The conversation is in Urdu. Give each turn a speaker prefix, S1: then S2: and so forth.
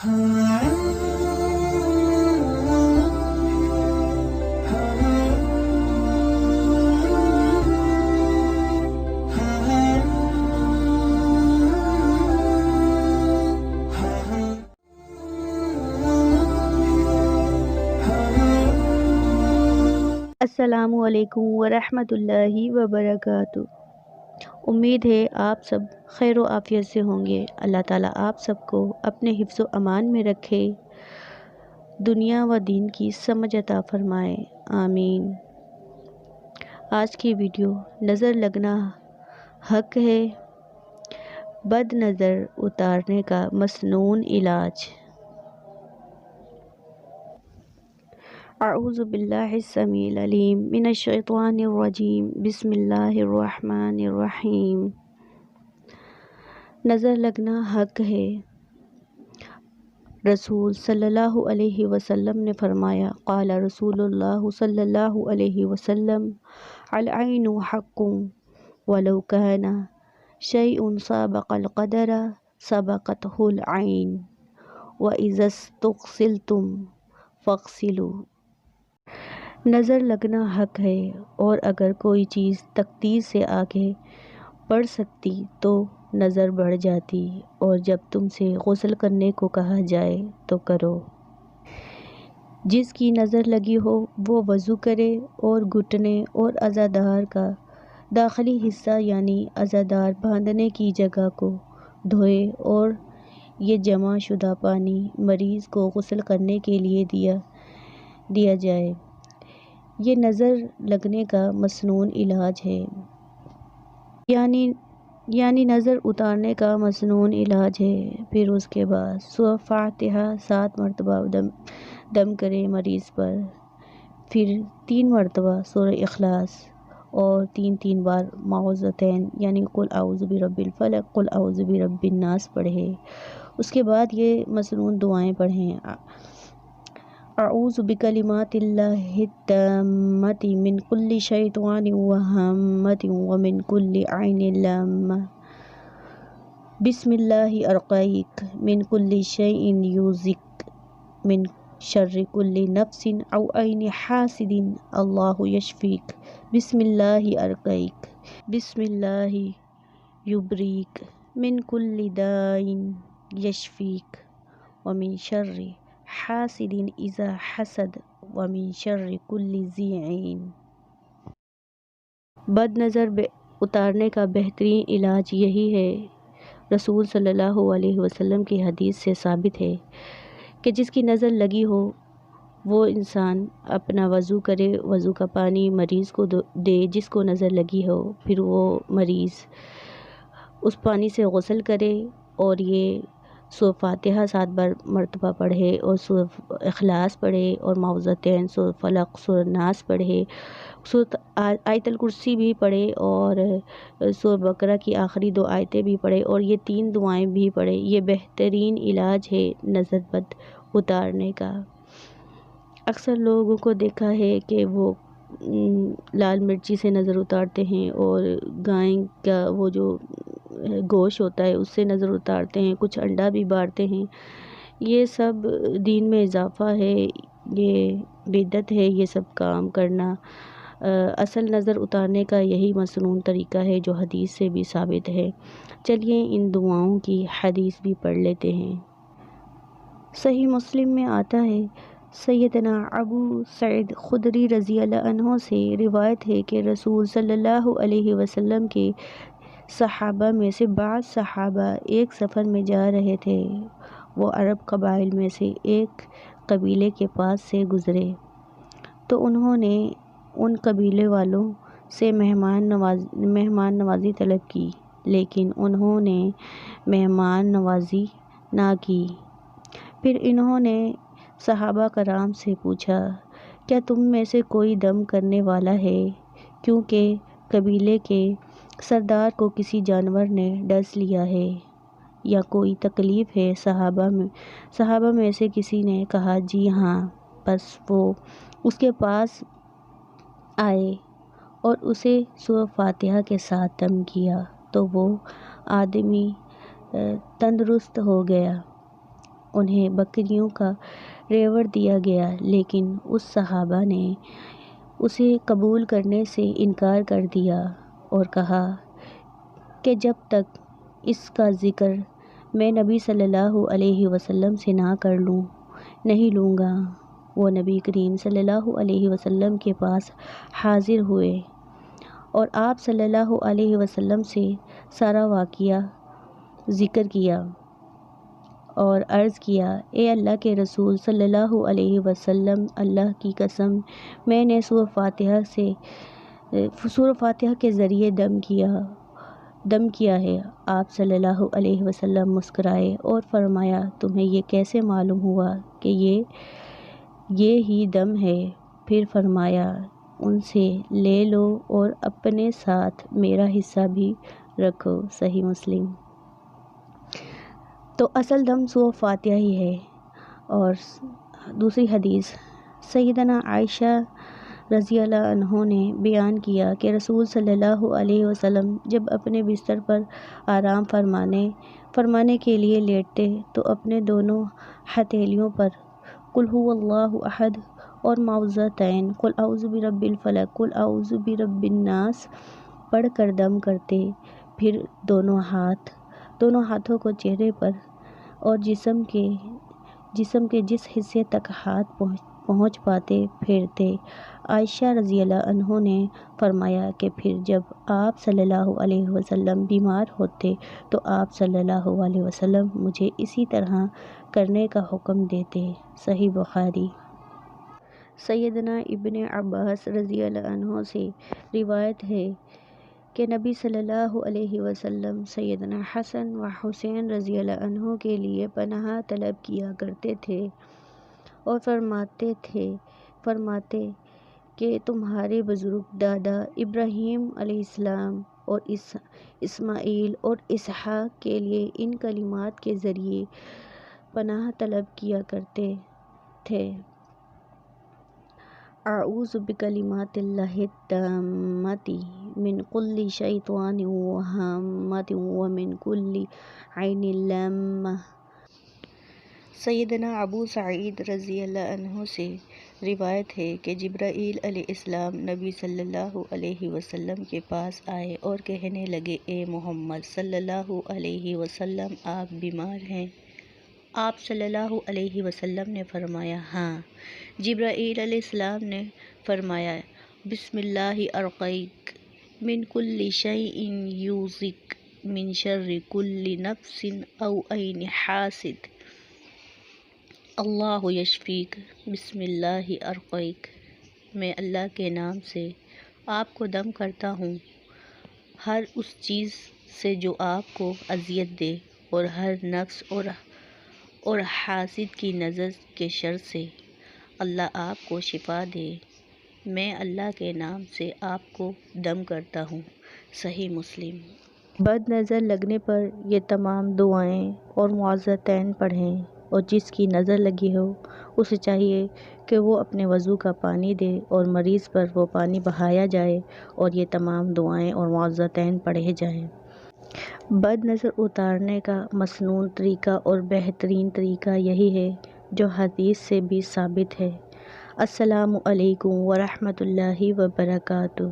S1: السلام علیکم ورحمۃ اللہ وبرکاتہ۔ امید ہے آپ سب خیر و عافیت سے ہوں گے۔ اللہ تعالیٰ آپ سب کو اپنے حفظ و امان میں رکھے، دنیا و دین کی سمجھ عطا فرمائے، آمین۔ آج کی ویڈیو نظر لگنا حق ہے، بد نظر اتارنے کا مسنون علاج۔ اعوذ باللہ السمیع العلیم من الشیطان الرجیم، بسم اللہ الرحمن الرحیم۔ نظر لگنا حق ہے۔ رسول صلی اللہ علیہ وسلم نے فرمایا، قال رسول اللہ صلی اللہ علیہ وسلم، العین حق ولو کان شیء سابق القدر سبقته العین واذا استغسلتم فاغسلوا۔ نظر لگنا حق ہے، اور اگر کوئی چیز تقدیر سے آگے بڑھ سکتی تو نظر بڑھ جاتی، اور جب تم سے غسل کرنے کو کہا جائے تو کرو۔ جس کی نظر لگی ہو وہ وضو کرے اور گھٹنے اور عزادار کا داخلی حصہ یعنی عزادار باندھنے کی جگہ کو دھوئے، اور یہ جمع شدہ پانی مریض کو غسل کرنے کے لیے دیا جائے۔ یہ نظر لگنے کا مسنون علاج ہے، یعنی نظر اتارنے کا مسنون علاج ہے۔ پھر اس کے بعد سورہ فاتحہ 7 مرتبہ دم کرے مریض پر، پھر 3 مرتبہ سورہ اخلاص اور 3 بار معوذتین یعنی قل اعوذ برب الفلق، قل اعوذ برب الناس پڑھے۔ اس کے بعد یہ مسنون دعائیں پڑھیں، اعوذ بکلمات اللہ التامۃ من کل شیطان وہامۃ ومن کل عین لامہ، بسم اللہ ارقیک من کل شیء یؤذیک، من شر کل نفس او عین حاسد اللہ یشفیک، بسم اللہ ارقیک، بسم اللہ یبریک، من کل داء یشفیک، ومن شر حاسد اذا حسد، ومن شر کل ذی عین۔ بد نظر اتارنے کا بہترین علاج یہی ہے۔ رسول صلی اللہ علیہ وسلم کی حدیث سے ثابت ہے کہ جس کی نظر لگی ہو وہ انسان اپنا وضو کرے، وضو کا پانی مریض کو دے جس کو نظر لگی ہو، پھر وہ مریض اس پانی سے غسل کرے، اور یہ سورہ فاتحہ 7 مرتبہ پڑھے، اور سورہ اخلاص پڑھے، اور معوذتین، سورہ فلق، سورہ ناس پڑھے، سورہ آیت الکرسی بھی پڑھے، اور سورہ بقرہ کی آخری 2 آیتیں بھی پڑھے، اور یہ 3 دعائیں بھی پڑھے۔ یہ بہترین علاج ہے نظر بد اتارنے کا۔ اکثر لوگوں کو دیکھا ہے کہ وہ لال مرچی سے نظر اتارتے ہیں، اور گائے کا وہ جو گوشت ہوتا ہے اس سے نظر اتارتے ہیں، کچھ انڈا بھی بارتے ہیں۔ یہ سب دین میں اضافہ ہے، یہ بدعت ہے یہ سب کام کرنا۔ اصل نظر اتارنے کا یہی مسنون طریقہ ہے جو حدیث سے بھی ثابت ہے۔ چلیے ان دعاؤں کی حدیث بھی پڑھ لیتے ہیں۔ صحیح مسلم میں آتا ہے، سیدنا ابو سعید خدری رضی اللہ عنہ سے روایت ہے کہ رسول صلی اللہ علیہ وسلم کے صحابہ میں سے بعض صحابہ ایک سفر میں جا رہے تھے۔ وہ عرب قبائل میں سے ایک قبیلے کے پاس سے گزرے تو انہوں نے ان قبیلے والوں سے مہمان نوازی طلب کی، لیکن انہوں نے مہمان نوازی نہ کی۔ پھر انہوں نے صحابہ کرام سے پوچھا، کیا تم میں سے کوئی دم کرنے والا ہے؟ کیونکہ قبیلے کے سردار کو کسی جانور نے ڈس لیا ہے، یا کوئی تکلیف ہے؟ صحابہ میں سے کسی نے کہا، جی ہاں۔ پس وہ اس کے پاس آئے اور اسے سورہ فاتحہ کے ساتھ دم کیا تو وہ آدمی تندرست ہو گیا۔ انہیں بکریوں کا ریوڑ دیا گیا، لیکن اس صحابہ نے اسے قبول کرنے سے انکار کر دیا اور کہا کہ جب تک اس کا ذکر میں نبی صلی اللہ علیہ وسلم سے نہ کر لوں نہیں لوں گا۔ وہ نبی کریم صلی اللہ علیہ وسلم کے پاس حاضر ہوئے اور آپ صلی اللہ علیہ وسلم سے سارا واقعہ ذکر کیا اور عرض کیا، اے اللہ کے رسول صلی اللہ علیہ وسلم، اللہ کی قسم میں نے سورہ فاتحہ کے ذریعے دم کیا ہے۔ آپ صلی اللہ علیہ وسلم مسکرائے اور فرمایا، تمہیں یہ کیسے معلوم ہوا کہ یہ ہی دم ہے؟ پھر فرمایا، ان سے لے لو اور اپنے ساتھ میرا حصہ بھی رکھو۔ صحیح مسلم۔ تو اصل دم سورہ فاتحہ ہی ہے۔ اور دوسری حدیث سیدنا عائشہ رضی اللہ عنہ نے بیان کیا کہ رسول صلی اللہ علیہ وسلم جب اپنے بستر پر آرام فرمانے کے لیے لیٹتے تو اپنے دونوں ہتھیلیوں پر قل هو اللہ احد اور معوذتین قل اعوذ برب الفلق قل اعوذ برب الناس پڑھ کر دم کرتے، پھر دونوں ہاتھوں کو چہرے پر اور جسم کے جس حصے تک ہاتھ پہنچ پاتے پھیرتے۔ عائشہ رضی اللہ عنہ نے فرمایا کہ پھر جب آپ صلی اللہ علیہ وسلم بیمار ہوتے تو آپ صلی اللہ علیہ وسلم مجھے اسی طرح کرنے کا حکم دیتے۔ صحیح بخاری۔ سیدنا ابن عباس رضی اللہ عنہ سے روایت ہے کہ نبی صلی اللہ علیہ وسلم سیدنا حسن و حسین رضی اللہ عنہ کے لیے پناہ طلب کیا کرتے تھے اور فرماتے کہ تمہارے بزرگ دادا ابراہیم علیہ السلام اور اسماعیل اور اسحاق کے لیے ان کلمات کے ذریعے پناہ طلب کیا کرتے تھے، اعوذ بکلمات اللہ التامات من کل شیطان وہامۃ ومن کل عین لامہ۔ سیدنا ابو سعید رضی اللہ عنہ سے روایت ہے کہ جبرائیل علیہ السلام نبی صلی اللہ علیہ وسلم کے پاس آئے اور کہنے لگے، اے محمد صلی اللہ علیہ وسلم، آپ بیمار ہیں؟ آپ صلی اللہ علیہ وسلم نے فرمایا، ہاں۔ جبرائیل علیہ السلام نے فرمایا، بسم اللہ ارقیک من کل شیء یؤذیک من شر کل نفس او عین حاسد، اللہ یشفیک، بسم اللہ ارقیک۔ میں اللہ کے نام سے آپ کو دم کرتا ہوں ہر اس چیز سے جو آپ کو اذیت دے اور ہر نفس اور حاسد کی نظر کے شر سے، اللہ آپ کو شفا دے۔ میں اللہ کے نام سے آپ کو دم کرتا ہوں۔ صحیح مسلم۔ بد نظر لگنے پر یہ تمام دعائیں اور معوذتین پڑھیں، اور جس کی نظر لگی ہو اسے چاہیے کہ وہ اپنے وضو کا پانی دے اور مریض پر وہ پانی بہایا جائے اور یہ تمام دعائیں اور معوذتین پڑھے جائیں۔ بد نظر اتارنے کا مسنون طریقہ اور بہترین طریقہ یہی ہے جو حدیث سے بھی ثابت ہے۔ السلام علیکم ورحمۃ اللہ وبرکاتہ۔